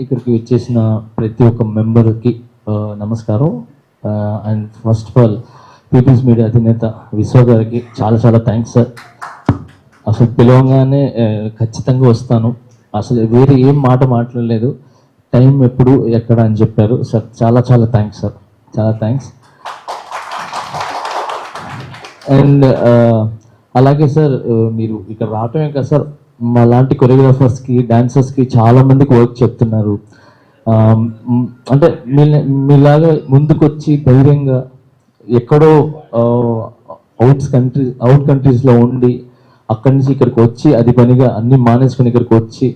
ఇక్కడికి వచ్చేసిన ప్రతి ఒక్క మెంబర్కి నమస్కారం. And first of all people's media అధినేత విశ్వ గారికి చాలా చాలా థ్యాంక్స్ సార్. అసలు పిలవగానే ఖచ్చితంగా వస్తాను, అసలు వేరే ఏం మాట మాట్లాడలేదు, టైం ఎప్పుడు ఎక్కడ అని చెప్పారు సార్. చాలా చాలా థ్యాంక్స్ సార్, చాలా థ్యాంక్స్. అండ్ అలాగే సార్ మీరు ఇక్కడ రావటమే కదా సార్, మా లాంటి కొరియోగ్రాఫర్స్కి డాన్సర్స్కి చాలామందికి వర్క్ చెప్తున్నారు. అంటే మీలాగా ముందుకొచ్చి ధైర్యంగా ఎక్కడో అవుట్ కంట్రీస్లో ఉండి అక్కడి నుంచి ఇక్కడికి వచ్చి అది పనిగా అన్ని మానేసుకొని ఇక్కడికి వచ్చి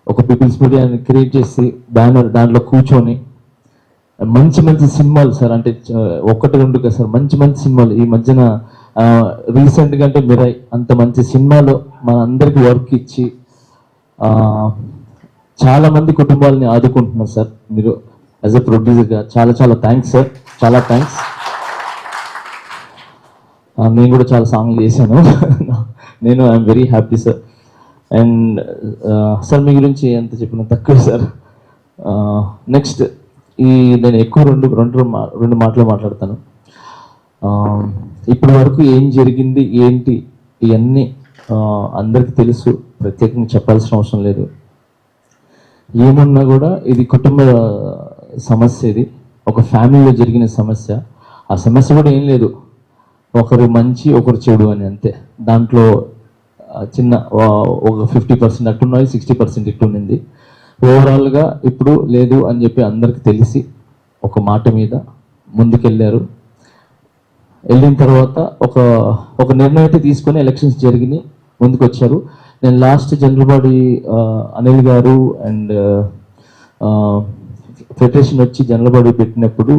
ఒక పీపుల్స్ మీడియాని క్రియేట్ చేసి బ్యానర్ దాంట్లో కూర్చొని మంచి మంచి సినిమాలు సార్, అంటే ఒకటి రెండు కదా సార్, మంచి మంచి సినిమాలు ఈ మధ్యన రీసెంట్గా అంటే మిరాయ్ అంత మంచి సినిమాలో మన అందరికి వర్క్ ఇచ్చి చాలా మంది కుటుంబాలని ఆదుకుంటున్నారు సార్ మీరు యాజ్ ఎ ప్రొడ్యూసర్గా. చాలా చాలా థ్యాంక్స్ సార్, చాలా థ్యాంక్స్. నేను కూడా చాలా సాంగ్లు చేశాను నేను I'm very happy sir. And sir మీ గురించి ఎంత చెప్పినా తక్కువ సార్. నెక్స్ట్ నేను ఎక్కువ రెండు మాటలు మాట్లాడతాను. ఇప్పటి వరకు ఏం జరిగింది ఏంటి ఇవన్నీ అందరికీ తెలుసు, ప్రత్యేకంగా చెప్పాల్సిన అవసరం లేదు. ఏమున్నా కూడా ఇది కుటుంబ సమస్య, ఇది ఒక ఫ్యామిలీలో జరిగిన సమస్య. ఆ సమస్య కూడా ఏం లేదు, ఒకరు మంచి ఒకరు చెడు అని అంతే. దాంట్లో చిన్న ఒక 50% అట్టున్నది, 60% ఇట్టున్నది. ఓవరాల్గా ఇప్పుడు లేదు అని చెప్పి అందరికి తెలిసి ఒక మాట మీద ముందుకెళ్ళారు. వెళ్ళిన తర్వాత ఒక నిర్ణయం అయితే తీసుకొని ఎలక్షన్స్ జరిగినాయి, ముందుకు వచ్చారు. నేను లాస్ట్ జనరల్ బాడీ అనిల్ గారు అండ్ ఫెడరేషన్ వచ్చి జనరల్ బాడీ పెట్టినప్పుడు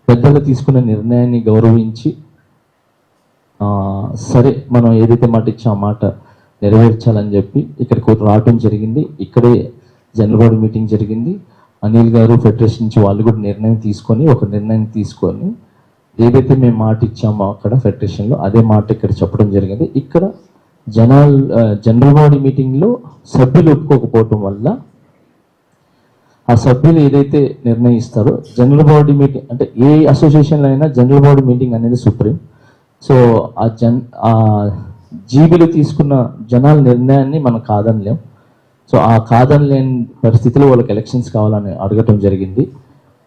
పెద్దలు తీసుకున్న నిర్ణయాన్ని గౌరవించి సరే మనం ఏదైతే మాట ఇచ్చా ఆ మాట నెరవేర్చాలని చెప్పి ఇక్కడికి రావటం జరిగింది. ఇక్కడే జనరల్ బాడీ మీటింగ్ జరిగింది. అనిల్ గారు ఫెడరేషన్ నుంచి వాళ్ళు కూడా ఒక నిర్ణయం తీసుకొని ఏదైతే మేము మాట ఇచ్చామో అక్కడ ఫెడరేషన్లో అదే మాట ఇక్కడ చెప్పడం జరిగింది. ఇక్కడ జనరల్ బాడీ మీటింగ్లో సభ్యులు ఒప్పుకోకపోవటం వల్ల ఆ సభ్యులు ఏదైతే నిర్ణయిస్తారో జనరల్ బాడీ మీటింగ్, అంటే ఏ అసోసియేషన్లో అయినా జనరల్ బాడీ మీటింగ్ అనేది సుప్రీం. సో ఆ జీబీలు తీసుకున్న జనాల నిర్ణయాన్ని మనం కాదనలేం. సో ఆ కాదనలేని పరిస్థితిలో వాళ్ళకి ఎలక్షన్స్ కావాలని అడగటం జరిగింది.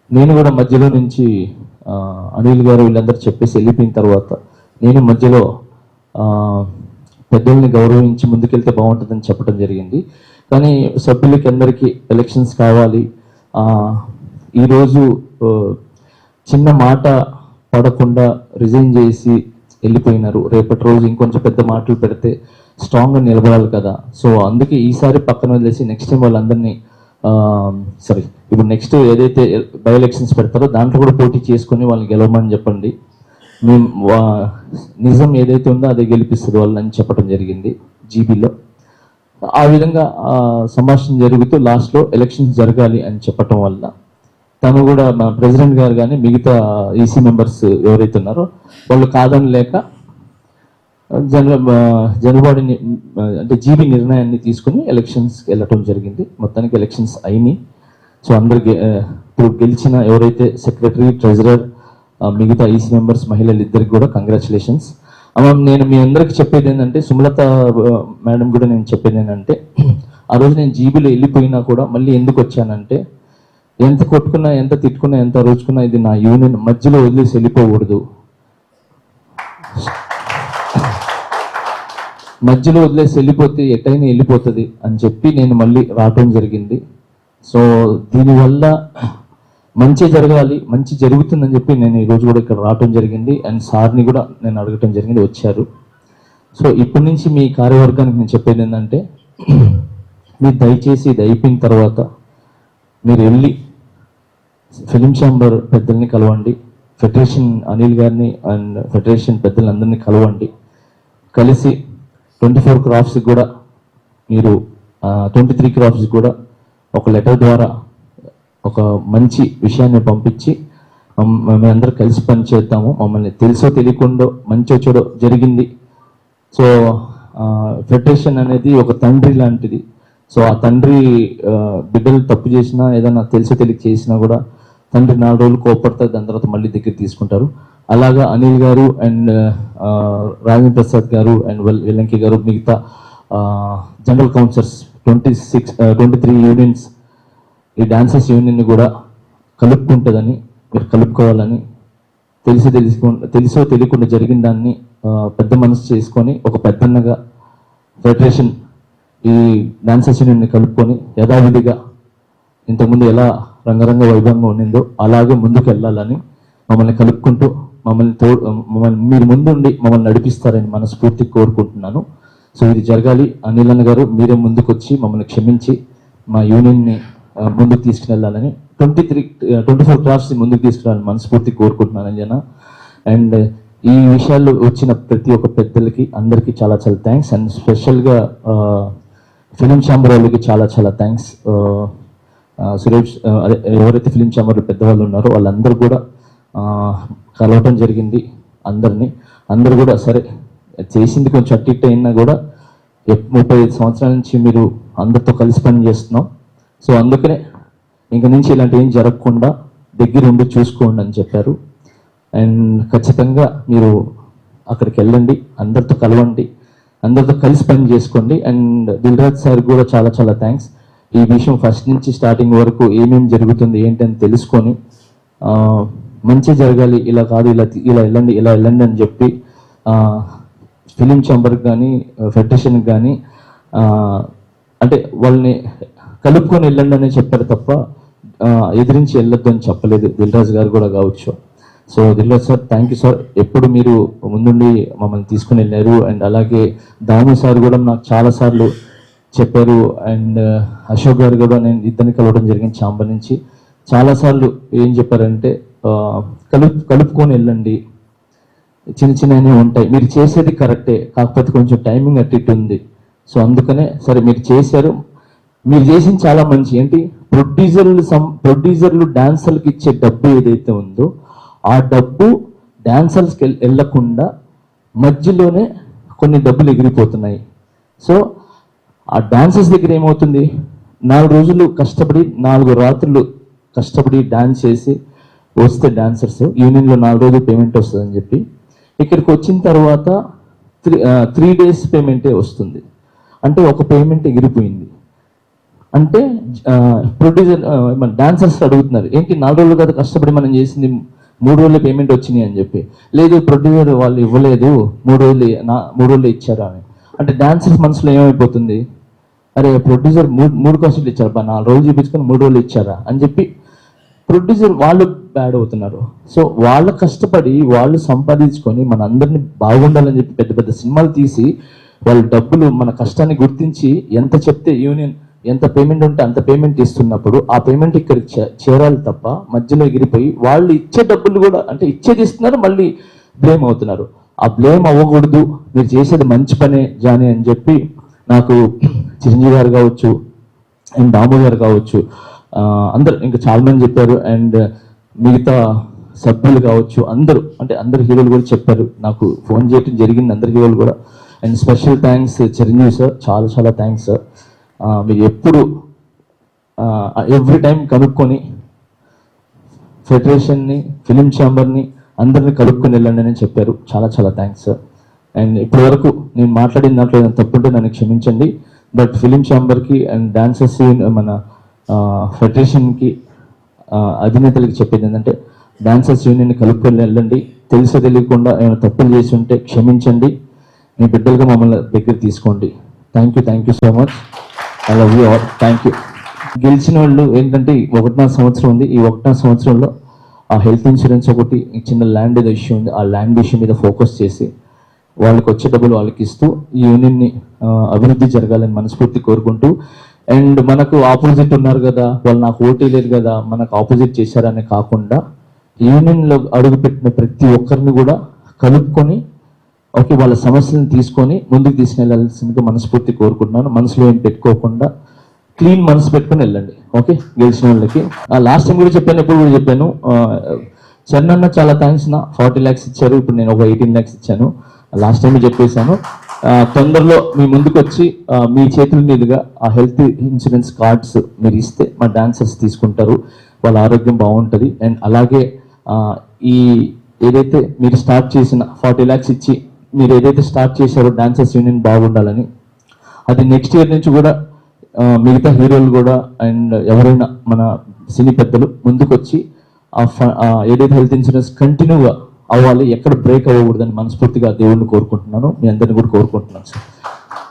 నేను కూడా మధ్యలో నుంచి అనిల్ గారు వీళ్ళందరూ చెప్పేసి వెళ్ళిపోయిన తర్వాత నేను మధ్యలో పెద్దల్ని గౌరవించి ముందుకెళ్తే బాగుంటుందని చెప్పడం జరిగింది. కానీ సభ్యులకి అందరికీ ఎలక్షన్స్ కావాలి, ఈరోజు చిన్న మాట పడకుండా రిజైన్ చేసి వెళ్ళిపోయినారు. రేపటి రోజు ఇంకొంచెం పెద్ద మాటలు పెడితే స్ట్రాంగ్గా నిలబడాలి కదా. సో అందుకే ఈసారి పక్కన వదిలేసి నెక్స్ట్ టైం వాళ్ళందరినీ ఇప్పుడు నెక్స్ట్ ఏదైతే బై ఎలక్షన్స్ పెడతారో దాంట్లో కూడా పోటీ చేసుకొని వాళ్ళని గెలవమని చెప్పండి. మేము నిజం ఏదైతే ఉందో అదే గెలిపిస్తుంది వాళ్ళని చెప్పడం జరిగింది జీబీలో. ఆ విధంగా సంభాషణ జరుగుతూ లాస్ట్లో ఎలక్షన్స్ జరగాలి అని చెప్పటం వల్ల తను కూడా మా ప్రెసిడెంట్ గారు కానీ మిగతా ఈసీ మెంబర్స్ ఎవరైతే ఉన్నారో వాళ్ళు కాదని లేక జనరల్ బాడీని అంటే జీబీ నిర్ణయాన్ని తీసుకుని ఎలక్షన్స్కి వెళ్ళటం జరిగింది. మొత్తానికి ఎలక్షన్స్ అయినాయి. సో అందరికి ఇప్పుడు గెలిచిన ఎవరైతే సెక్రటరీ, ట్రెజరర్, మిగతా ఈసీ మెంబర్స్, మహిళలు ఇద్దరికి కూడా కంగ్రాచులేషన్స్. నేను మీ అందరికి చెప్పేది ఏంటంటే, సుమలత మేడం కూడా నేను చెప్పేది ఏంటంటే, ఆ రోజు నేను జీబీలో వెళ్ళిపోయినా కూడా మళ్ళీ ఎందుకు వచ్చానంటే, ఎంత కొట్టుకున్నా, ఎంత తిట్టుకున్నా, ఎంత రోజుకున్నా ఇది నా యూనియన్, మధ్యలో వదిలేసి వెళ్ళిపోకూడదు. మధ్యలో వదిలేసి వెళ్ళిపోతే ఎటైనా వెళ్ళిపోతుంది అని చెప్పి నేను మళ్ళీ రావటం జరిగింది. సో దీనివల్ల మంచి జరగాలి, మంచి జరుగుతుందని చెప్పి నేను ఈరోజు కూడా ఇక్కడ రావటం జరిగింది. అండ్ సార్ని కూడా నేను అడగటం జరిగింది, వచ్చారు. సో ఇప్పటి నుంచి మీ కార్యవర్గానికి నేను చెప్పేది ఏంటంటే, మీరు దయచేసి ఇది అయిపోయిన తర్వాత మీరు వెళ్ళి ఫిలిం ఛాంబర్ పెద్దల్ని కలవండి, ఫెడరేషన్ అనిల్ గారిని అండ్ ఫెడరేషన్ పెద్దలందరినీ కలవండి. కలిసి 24 క్రాఫ్ట్స్కి కూడా మీరు 23 క్రాఫ్ట్స్కి కూడా ఒక లెటర్ ద్వారా ఒక మంచి విషయాన్ని పంపించి మేమందరూ కలిసి పని చేద్దాము. మమ్మల్ని తెలుసో తెలియకుండా మంచో చెడో జరిగింది. సో ఫెడరేషన్ అనేది ఒక తండ్రి లాంటిది. సో ఆ తండ్రి బిడ్డలు తప్పు చేసినా ఏదైనా తెలిసి తెలియక చేసినా కూడా తండ్రి 4 రోజులు కోపడతారు, దాని తర్వాత మళ్ళీ దగ్గర తీసుకుంటారు. అలాగా అనిల్ గారు అండ్ రాజేంద్ర ప్రసాద్ గారు అండ్ వెల్లంకి గారు మిగతా జనరల్ కౌన్సిలర్స్ 23 యూనియన్స్ ఈ డాన్సర్స్ యూనియన్ని కూడా కలుపుకుంటుందని, మీరు కలుపుకోవాలని తెలుసో తెలియకుండా జరిగిన దాన్ని పెద్ద మనసు చేసుకొని ఒక పెద్దన్నగా ఫెడరేషన్ ఈ డాన్సర్స్ యూనియన్ని కలుపుకొని యథావిధిగా ఇంతకుముందు ఎలా రంగరంగ వైభవంగా ఉండిందో అలాగే ముందుకు వెళ్ళాలని మమ్మల్ని కలుపుకుంటూ మమ్మల్ని మీరు ముందుండి మమ్మల్ని నడిపిస్తారని మనస్ఫూర్తి కోరుకుంటున్నాను. సో ఇది జరగాలి. అనిల్ అన్న గారు మీరే ముందుకు వచ్చి మమ్మల్ని క్షమించి మా యూనియన్ని ముందుకు తీసుకువెళ్ళాలని 24 క్రాఫ్ట్స్ని ముందుకు తీసుకురావాలని మనస్ఫూర్తి కోరుకుంటున్నాను జన. అండ్ ఈ విషయాల్లో వచ్చిన ప్రతి ఒక్క పెద్దలకి అందరికీ చాలా చాలా థ్యాంక్స్. అండ్ స్పెషల్గా ఫిలిం ఛాంబర్ వాళ్ళకి చాలా చాలా థ్యాంక్స్. సురేష్ అదే ఎవరైతే ఫిలిం ఛాంబర్లో పెద్దవాళ్ళు ఉన్నారో వాళ్ళందరూ కూడా కలవటం జరిగింది. అందరూ కూడా సరే చేసింది కొంచెం అట్టిట్ అయినా కూడా 35 సంవత్సరాల నుంచి మీరు అందరితో కలిసి పని చేస్తున్నాం. సో అందుకనే ఇంక నుంచి ఇలాంటి ఏం జరగకుండా దగ్గరుండి చూసుకోండి అని చెప్పారు. అండ్ ఖచ్చితంగా మీరు అక్కడికి వెళ్ళండి, అందరితో కలవండి, అందరితో కలిసి పని చేసుకోండి. అండ్ దిల్రాజ్ సార్ కూడా చాలా చాలా థ్యాంక్స్. ఈ విషయం ఫస్ట్ నుంచి స్టార్టింగ్ వరకు ఏమేమి జరుగుతుంది ఏంటని తెలుసుకొని మంచి జరగాలి, ఇలా కాదు ఇలా వెళ్ళండి అని చెప్పి ఫిలిం ఛాంబర్కి కానీ ఫెడరేషన్కి కానీ అంటే వాళ్ళని కలుపుకొని వెళ్ళండి అని చెప్పారు తప్ప ఎదిరించి వెళ్ళొద్దు అని చెప్పలేదు. దిల్రాజ్ గారు కూడా కావచ్చు. So Dilraj sir thank you sir, ఎప్పుడు మీరు ముందుండి మమ్మల్ని తీసుకుని వెళ్ళారు. అండ్ అలాగే దాము సార్ కూడా నాకు చాలాసార్లు చెప్పారు. అండ్ అశోక్ గారు కూడా నేను ఇద్దరిని కలవడం జరిగింది ఛాంబర్ నుంచి. చాలాసార్లు ఏం చెప్పారంటే కలుపుకొని వెళ్ళండి, చిన్నవి ఉంటాయి, మీరు చేసేది కరెక్టే, కాకపోతే కొంచెం టైమింగ్ అట్టి ఉంది. సో అందుకనే సరే మీరు చేశారు, మీరు చేసింది చాలా మంచి. ఏంటి ప్రొడ్యూసర్లు డాన్సర్లకు ఇచ్చే డబ్బు ఏదైతే ఉందో ఆ డబ్బు డాన్సర్స్కి వెళ్ళకుండా మధ్యలోనే కొన్ని డబ్బులు ఎగిరిపోతున్నాయి. సో ఆ డాన్సర్స్ దగ్గర ఏమవుతుంది, 4 రోజులు కష్టపడి 4 రాత్రులు కష్టపడి డాన్స్ చేసి వస్తే డాన్సర్స్ యూనియన్లో 4 రోజులు పేమెంట్ వస్తుందని చెప్పి ఇక్కడికి వచ్చిన తర్వాత 3 days పేమెంటే వస్తుంది. అంటే ఒక పేమెంట్ ఎగిరిపోయింది. అంటే ప్రొడ్యూసర్ డాన్సర్స్ అడుగుతున్నారు, ఏంటి 4 రోజులు కదా కష్టపడి మనం చేసింది 3 రోజులు పేమెంట్ వచ్చినాయి అని చెప్పి. లేదు ప్రొడ్యూసర్ వాళ్ళు ఇవ్వలేదు, 3 రోజులు ఇచ్చారా అని. అంటే డాన్సర్స్ మనసులో ఏమైపోతుంది, అరే ప్రొడ్యూసర్ 3 కాసులు ఇచ్చారు, 4 రోజులు చూపించుకొని 3 రోజులు ఇచ్చారా అని చెప్పి ప్రొడ్యూసర్ వాళ్ళు బ్యాడ్ అవుతున్నారు. సో వాళ్ళు కష్టపడి వాళ్ళు సంపాదించుకొని మన అందరినీ బాగుండాలని చెప్పి పెద్ద పెద్ద సినిమాలు తీసి వాళ్ళ డబ్బులు మన కష్టాన్ని గుర్తించి ఎంత చెప్తే యూనియన్ ఎంత పేమెంట్ ఉంటే అంత పేమెంట్ ఇస్తున్నప్పుడు ఆ పేమెంట్ ఇక్కడికి చేరాలి తప్ప మధ్యలో ఎగిరిపోయి వాళ్ళు ఇచ్చే డబ్బులు కూడా అంటే ఇచ్చేది ఇస్తున్నారు, మళ్ళీ బ్లేమ్ అవుతున్నారు. ఆ బ్లేమ్ అవ్వకూడదు, మీరు చేసేది మంచి పనే జాని అని చెప్పి నాకు చిరంజీవి గారు కావచ్చు అండ్ దాము గారు కావచ్చు అందరు ఇంకా చాలా మంది చెప్పారు. అండ్ మిగతా సభ్యులు కావచ్చు అందరు హీరోలు కూడా చెప్పారు, నాకు ఫోన్ చేయడం జరిగింది అందరు హీరోలు కూడా. And special thanks Chiranjeevi sir, చాలా చాలా థ్యాంక్స్ సార్. మీరు ఎప్పుడు ఎవ్రీ టైం కనుక్కొని ఫెడరేషన్ని ఫిలిం ఛాంబర్ని అందరినీ కలుపుకొని వెళ్ళండి అని చెప్పారు. చాలా చాలా థ్యాంక్స్ సార్. అండ్ ఇప్పటి వరకు నేను మాట్లాడిన దాంట్లో ఏదైనా తప్పుంటే నన్ను క్షమించండి. బట్ ఫిలిం ఛాంబర్కి అండ్ డాన్సర్స్ మన ఫెడరేషన్కి అధినేతలకి చెప్పేది ఏంటంటే డాన్సర్స్ యూనియన్ని కలుపుకొని వెళ్ళండి, తెలిసో తెలియకుండా ఏమైనా తప్పులు చేసి ఉంటే క్షమించండి, మీ బిడ్డలుగా మమ్మల్ని దగ్గర తీసుకోండి. Thank you so much. I love you all. Thank you. గెలిచిన వాళ్ళు ఏంటంటే 1.5 సంవత్సరం ఉంది. ఈ 1.5 సంవత్సరంలో ఆ హెల్త్ ఇన్సూరెన్స్ ఒకటి చిన్న ల్యాండ్ ఏదో ఇష్యూ ఉంది, ఆ ల్యాండ్ ఇష్యూ మీద ఫోకస్ చేసి వాళ్ళకి వచ్చే డబ్బులు వాళ్ళకి ఇస్తూ ఈ యూనియన్ని అభివృద్ధి జరగాలని మనస్ఫూర్తి కోరుకుంటూ. అండ్ మనకు ఆపోజిట్ ఉన్నారు కదా, వాళ్ళు నాకు ఓటీ లేదు కదా మనకు ఆపోజిట్ చేశారనే కాకుండా యూనియన్లో అడుగుపెట్టిన ప్రతి ఒక్కరిని కూడా కలుపుకొని ఓకే వాళ్ళ సమస్యలను తీసుకొని ముందుకు తీసుకెళ్లాల్సిందిగా మనస్ఫూర్తి కోరుకుంటున్నాను. మనసులో ఏం పెట్టుకోకుండా క్లీన్ మనసు పెట్టుకుని వెళ్ళండి. ఓకే, గెలిచిన వాళ్ళకి లాస్ట్ టైం కూడా చెప్పాను, ఎప్పుడు కూడా చెప్పాను. చరణ్ అన్న చాలా థ్యాంక్స్ నా 40 lakhs ఇచ్చారు, ఇప్పుడు నేను ఒక 18 lakhs ఇచ్చాను. లాస్ట్ టైం చెప్పేశాను. తొందరలో మీ ముందుకు వచ్చి మీ చేతుల మీదుగా ఆ హెల్త్ ఇన్సూరెన్స్ కార్డ్స్ మీరు ఇస్తే మా డాన్సర్స్ తీసుకుంటారు, వాళ్ళ ఆరోగ్యం బాగుంటుంది. అండ్ అలాగే ఈ ఏదైతే మీరు స్టార్ట్ చేసిన 40 lakhs ఇచ్చి మీరు ఏదైతే స్టార్ట్ చేశారో డాన్సర్స్ యూనియన్ బాగుండాలని, అది నెక్స్ట్ ఇయర్ నుంచి కూడా మిగతా హీరోలు కూడా అండ్ ఎవరైనా మన సినీ పెద్దలు ముందుకు వచ్చి ఏదైతే హెల్త్ ఇన్సూరెన్స్ కంటిన్యూగా అవ్వాలి, ఎక్కడ బ్రేక్ అవ్వకూడదని మనస్ఫూర్తిగా దేవుణ్ణి కోరుకుంటున్నాను. మీ అందరిని కూడా కోరుకుంటున్నాను sir.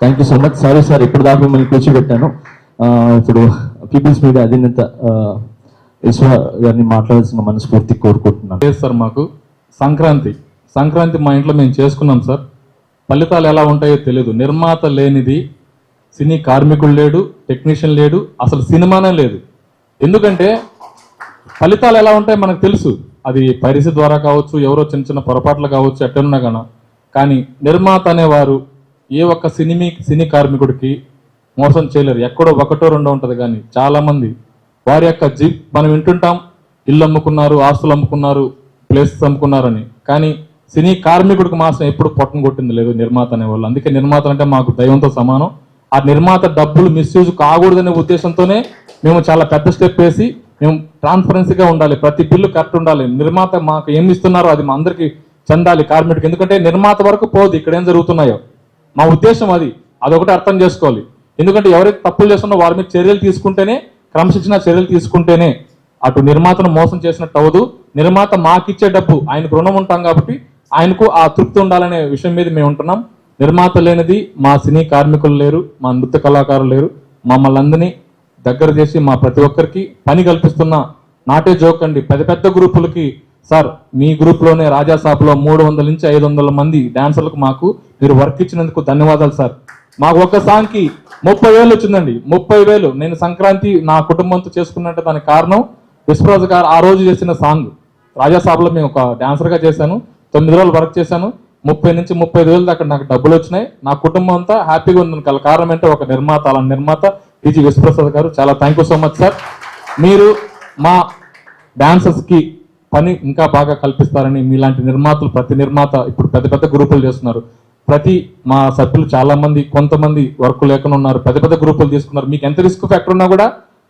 Thank you so much. Sorry sir, ఇప్పుడు దాకా మిమ్మల్ని కూర్చోబెట్టాను. ఇప్పుడు పీపుల్స్ మీడియా అధినేత విశ్వ గారిని మాట్లాడాల్సిన మనస్ఫూర్తి కోరుకుంటున్నాను. లేదు సార్, మాకు సంక్రాంతి మా ఇంట్లో మేము చేసుకున్నాం సార్. ఫలితాలు ఎలా ఉంటాయో తెలియదు. నిర్మాత లేనిది సినీ కార్మికుడు లేడు, టెక్నీషియన్ లేడు, అసలు సినిమానే లేదు. ఎందుకంటే ఫలితాలు ఎలా ఉంటాయో మనకు తెలుసు. అది పరిస్థితి ద్వారా కావచ్చు, ఎవరో చిన్న చిన్న పొరపాట్లు కావచ్చు, ఎట్టనున్నా కానీ నిర్మాత అనేవారు ఏ ఒక్క సినీ కార్మికుడికి మోసం చేయలేరు. ఎక్కడో ఒకటో రెండో ఉంటుంది. కానీ చాలా మంది వారి యొక్క మనం వింటుంటాం, ఇల్లు అమ్ముకున్నారు, ఆస్తులు అమ్ముకున్నారు, ప్లేసెస్ అమ్ముకున్నారని. కానీ సినీ కార్మికుడికి మాత్రం ఎప్పుడు పొట్టను కొట్టింది లేదు నిర్మాత అనేవాళ్ళు. అందుకే నిర్మాత అంటే మాకు దైవంతో సమానం. ఆ నిర్మాత డబ్బులు మిస్యూజ్ కాకూడదనే ఉద్దేశంతోనే మేము చాలా పెద్ద స్టెప్ వేసి మేము ట్రాన్స్పరెన్సీగా ఉండాలి, ప్రతి బిల్లు కరెక్ట్ ఉండాలి, నిర్మాత మాకు ఏమి ఇస్తున్నారో అది మా అందరికి చెందాలి కార్మికుడికి. ఎందుకంటే నిర్మాత వరకు పోదు ఇక్కడ ఏం జరుగుతున్నాయో. మా ఉద్దేశం అదొకటి అర్థం చేసుకోవాలి. ఎందుకంటే ఎవరైతే తప్పులు చేస్తున్నారో వారి మీద చర్యలు తీసుకుంటేనే, క్రమశిక్షణ చర్యలు తీసుకుంటేనే అటు నిర్మాతను మోసం చేసినట్టు అవ్వదు. నిర్మాత మాకిచ్చే డబ్బు ఆయనకు రుణం ఉంటాం కాబట్టి ఆయనకు ఆ తృప్తి ఉండాలనే విషయం మీద మేము ఉంటున్నాం. నిర్మాత లేనిది మా సినీ కార్మికులు లేరు, మా నృత్య కళాకారులు లేరు. మమ్మల్ని అందరినీ దగ్గర చేసి మా ప్రతి ఒక్కరికి పని కల్పిస్తున్న నాటే జోక్ అండి. పెద్ద గ్రూపులకి సార్, మీ గ్రూప్లోనే రాజాసాబ్లో 300 నుంచి 500 మంది డాన్సర్లకు మాకు మీరు వర్క్ ఇచ్చినందుకు ధన్యవాదాలు సార్. మాకు ఒక్క సాంగ్కి 30,000 వచ్చిందండి. 30,000 నేను సంక్రాంతి నా కుటుంబంతో చేసుకున్నట్టు దానికి కారణం విశ్వరాజు గారు ఆ రోజు చేసిన సాంగ్. రాజాసాబ్లో మేము ఒక డాన్సర్గా చేశాను, 9 రోజులు వర్క్ చేశాను. 30 నుంచి 35,000 దాకా నాకు డబ్బులు వచ్చినాయి. నా కుటుంబం అంతా హ్యాపీగా ఉంది. కారణం అంటే ఒక నిర్మాత, అలా నిర్మాత టీజీ విశ్వప్రసాద్ గారు. చాలా thank you so much sir. మీరు మా డాన్సర్స్కి పని ఇంకా బాగా కల్పిస్తారని, మీలాంటి నిర్మాతలు ప్రతి నిర్మాత ఇప్పుడు పెద్ద గ్రూపులు చేస్తున్నారు. మా సభ్యులు చాలా మంది, కొంతమంది వర్క్ లేకుండా ఉన్నారు, పెద్ద గ్రూపులు తీసుకున్నారు. మీకు ఎంత రిస్క్ ఫ్యాక్టర్ ఉన్నా కూడా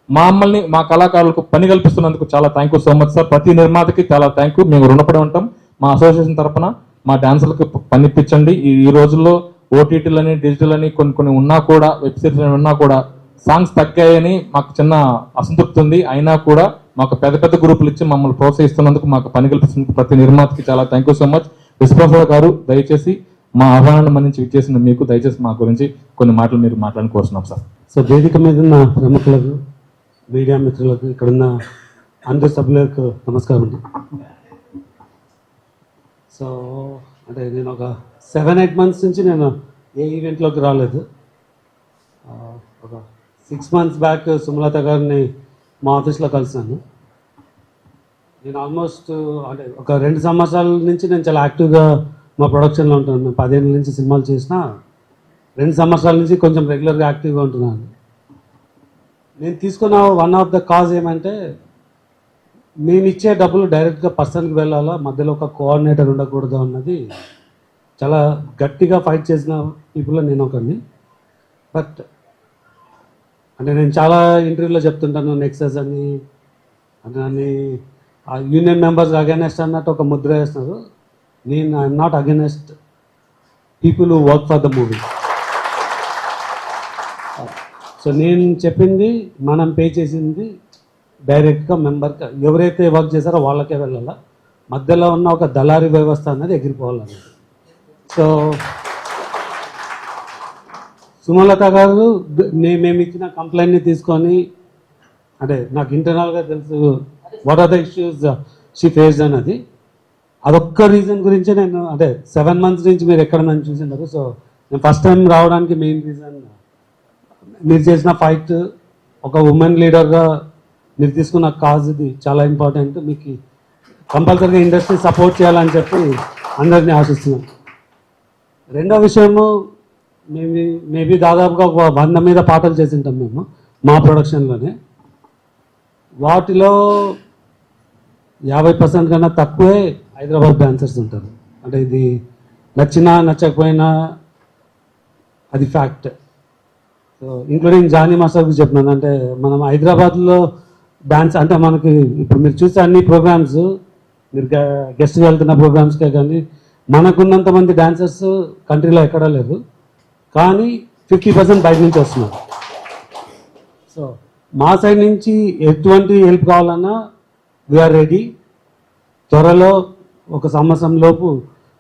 మమ్మల్ని, మా కళాకారులకు పని కల్పిస్తున్నందుకు చాలా thank you so much sir. ప్రతి నిర్మాతకి చాలా థ్యాంక్ యూ. మేము రుణపడి ఉంటాం. మా అసోసియేషన్ తరఫున మా డాన్సర్లకు పని ఇప్పించండి. ఈ రోజుల్లో ఓటీటీలని, డిజిటల్ అని కొన్ని ఉన్నా కూడా, వెబ్ సిరీస్ ఉన్నా కూడా సాంగ్స్ తగ్గాయని మాకు చిన్న అసంతృప్తి ఉంది. అయినా కూడా మాకు పెద్ద గ్రూపులు ఇచ్చి మమ్మల్ని ప్రోత్సహిస్తున్నందుకు, మాకు పని కల్పిస్తున్నందుకు ప్రతి నిర్మాతకి చాలా thank you so much. Vishwaprasad గారు, దయచేసి మా ఆహ్వానాన్ని మన్నించి ఇచ్చేసిన మీకు దయచేసి మా గురించి కొన్ని మాటలు మీరు మాట్లాడని కోరుతున్నాం సార్. సో వేదిక మీద ఉన్న ప్రముఖులకు, మీడియా మిత్రులకు, ఇక్కడున్న అందరి సభ్యులకు నమస్కారం అండి. సో అంటే నేను ఒక 7-8 months నుంచి నేను ఏ ఈవెంట్లోకి రాలేదు. ఒక 6 months బ్యాక్ సుమలత గారిని మా ఆఫీస్లో కలిసాను. నేను ఆల్మోస్ట్ అంటే ఒక 2 సంవత్సరాల నుంచి నేను చాలా యాక్టివ్గా మా ప్రొడక్షన్లో ఉంటాను. నేను 10 ఏళ్ళ నుంచి సినిమాలు చేసిన 2 సంవత్సరాల నుంచి కొంచెం రెగ్యులర్గా యాక్టివ్గా ఉంటున్నాను. నేను తీసుకున్న వన్ ఆఫ్ ద కాజ్ ఏమంటే, మేము ఇచ్చే డబ్బులు డైరెక్ట్గా పర్సన్కి వెళ్ళాలా, మధ్యలో ఒక కోఆర్డినేటర్ ఉండకూడదు అన్నది చాలా గట్టిగా ఫైట్ చేసిన పీపుల్లో నేను ఒకరిని. బట్ అంటే నేను చాలా ఇంటర్వ్యూలో చెప్తుంటాను, నెక్సస్ అని ఆ యూనియన్ మెంబర్స్ అగెనెస్ట్ అన్నట్టు ఒక ముద్ర వేస్తున్నారు. నేను I'm not against people who work for the movie. So నేను చెప్పింది, మనం పే చేసింది డైరెక్ట్గా మెంబర్కి, ఎవరైతే వర్క్ చేశారో వాళ్ళకే వెళ్ళాలా, మధ్యలో ఉన్న ఒక దళారీ వ్యవస్థ అనేది ఎగిరిపోవాలన్నది. సో సుమలత గారు మేము ఇచ్చిన కంప్లైంట్ని తీసుకొని, అంటే నాకు ఇంటర్నల్గా తెలుసు what are the issues she faced అన్నది. అదొక్క రీజన్ గురించి నేను, అంటే 7 months నుంచి మీరు ఎక్కడ నన్ను చూసినారు. సో నేను ఫస్ట్ టైం రావడానికి మెయిన్ రీజన్ మీరు చేసిన ఫైట్, ఒక ఉమెన్ లీడర్గా మీరు తీసుకున్న కాజ్, ఇది చాలా ఇంపార్టెంట్. మీకు కంపల్సరీగా ఇండస్ట్రీ సపోర్ట్ చేయాలని చెప్పి అందరినీ ఆశిస్తున్నాను. రెండో విషయము, మేబీ దాదాపుగా ఒక 100 మీద పాటలు చేసి ఉంటాం మేము మా ప్రొడక్షన్లోనే. వాటిలో 50% కన్నా తక్కువే హైదరాబాద్ డాన్సర్స్ ఉంటారు. అంటే ఇది నచ్చినా నచ్చకపోయినా అది fact. So including Jani master గురించి చెప్తున్నాను. అంటే మనం హైదరాబాద్లో డాన్స్ అంటే మనకి ఇప్పుడు మీరు చూసే అన్ని ప్రోగ్రామ్స్, మీరు గెస్ట్గా వెళ్తున్న ప్రోగ్రామ్స్కే కానీ మనకున్నంత మంది డాన్సర్స్ కంట్రీలో ఎక్కడా లేరు. కానీ 50% బయట నుంచి వస్తున్నారు. సో మా సైడ్ నుంచి ఎటువంటి హెల్ప్ కావాలన్నా వీఆర్ రెడీ. త్వరలో ఒక సంవత్సరం లోపు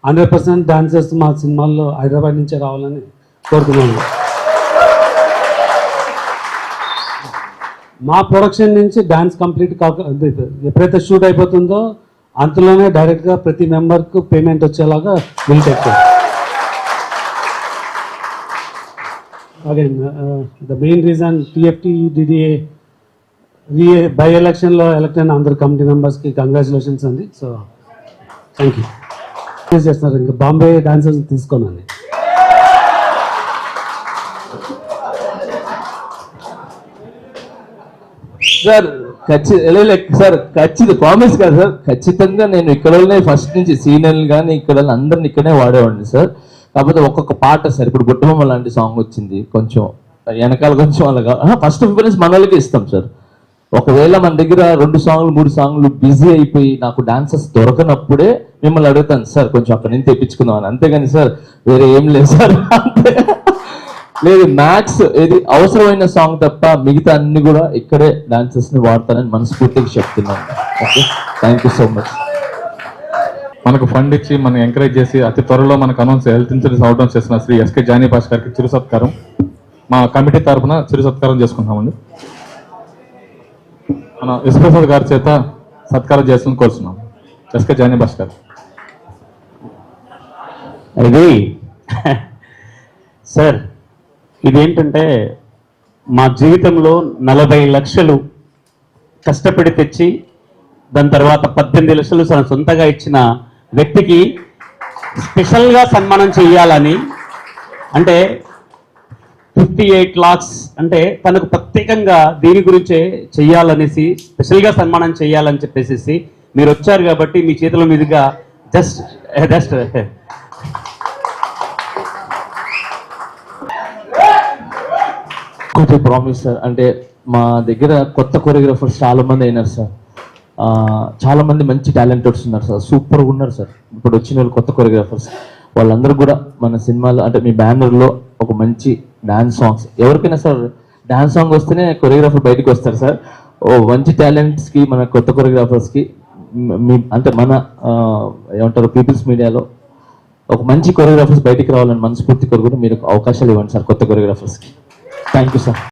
100% డాన్సర్స్ మా సినిమాల్లో హైదరాబాద్ నుంచే రావాలని కోరుతున్నాను. మా ప్రొడక్షన్ నుంచి డాన్స్ కంప్లీట్ ఎప్పుడైతే షూట్ అయిపోతుందో అంతలోనే డైరెక్ట్గా ప్రతి మెంబర్కు పేమెంట్ వచ్చేలాగా will take care. Again the main reason TFT DDA by ఎలక్షన్లో ఎలక్ట్ అయిన అందరు కమిటీ మెంబర్స్కి కంగ్రాచులేషన్స్ అండి. So thank you. చేస్తున్నారు ఇంకా బాంబే డాన్సర్స్ తీసుకోనండి. సార్ సార్ ఖచ్చితంగా ప్రామిస్ కాదు సార్, ఖచ్చితంగా నేను ఇక్కడ ఫస్ట్ నుంచి సీనియర్లు కానీ ఇక్కడ అందరిని ఇక్కడే వాడేవాడిని సార్. కాకపోతే ఒక్కొక్క పాట సార్, ఇప్పుడు గుట్టబొమ్మ లాంటి సాంగ్ వచ్చింది, కొంచెం వెనకాల కొంచెం అలాగా ఫస్ట్ ప్రిఫరెన్స్ మన వాళ్ళకి ఇస్తాం సార్. ఒకవేళ మన దగ్గర 2 సాంగ్లు 3 సాంగ్లు బిజీ అయిపోయి నాకు డాన్సర్స్ దొరకనప్పుడే మిమ్మల్ని అడుగుతాను సార్ కొంచెం అక్కడి నుంచి తెప్పించుకుందాం అని, అంతేగాని సార్ వేరే ఏం లేదు సార్. లేదు మ్యాథ్స్ ఏది అవసరమైన సాంగ్ తప్ప మిగతా అన్ని కూడా ఇక్కడే డాన్సర్స్ ని వాడతానని మనస్ఫూర్తిగా చెప్తున్నాను. Okay, thank you so much. మనకు ఫండ్ ఇచ్చి మనం ఎంకరేజ్ చేసి అతి త్వరలో మనకు అనౌన్స్ హెల్త్ ఇన్సూరెన్స్ అవుట్ చేసిన శ్రీ ఎస్కే జానీ భాష్ గారికి చిరు సత్కారం మా కమిటీ తరఫున చిరు సత్కారం చేసుకుంటామండి. మన విశ్వప్రసాద్ గారి చేత సత్కారం చేయాలని కోరుతున్నాం. ఎస్కే జానీ భాష్ గారు. అది సార్, ఇదేంటంటే మా జీవితంలో 40 లక్షలు కష్టపడి తెచ్చి దాని తర్వాత 18 లక్షలు సొంతగా ఇచ్చిన వ్యక్తికి స్పెషల్గా సన్మానం చేయాలని, అంటే 58 lakhs అంటే తనకు ప్రత్యేకంగా దీని గురించే చెయ్యాలనేసి స్పెషల్గా సన్మానం చేయాలని చెప్పేసి మీరు వచ్చారు కాబట్టి మీ చేతుల మీదుగా జస్ట్ కొంచెం ప్రామిస్ సార్, అంటే మా దగ్గర కొత్త కొరియోగ్రాఫర్స్ చాలా మంది అయినారు సార్. చాలా మంది మంచి టాలెంటెడ్స్ ఉన్నారు సార్, సూపర్గా ఉన్నారు సార్. ఇప్పుడు వచ్చిన వాళ్ళు కొత్త కొరియోగ్రాఫర్స్ వాళ్ళందరూ కూడా మన సినిమాలో అంటే మీ బ్యానర్లో ఒక మంచి డాన్స్ సాంగ్స్, ఎవరికైనా సార్ డాన్స్ సాంగ్ వస్తేనే కొరియోగ్రాఫర్ బయటకు వస్తారు సార్. మంచి టాలెంట్స్కి మన కొత్త కొరియోగ్రాఫర్స్కి మీ అంటే మన ఏమంటారు పీపుల్స్ మీడియాలో ఒక మంచి కొరియోగ్రాఫర్స్ బయటికి రావాలని మనస్ఫూర్తి కోరుకుంటూ మీరు అవకాశాలు ఇవ్వండి సార్ కొత్త కొరియోగ్రాఫర్స్కి. Thank you sir.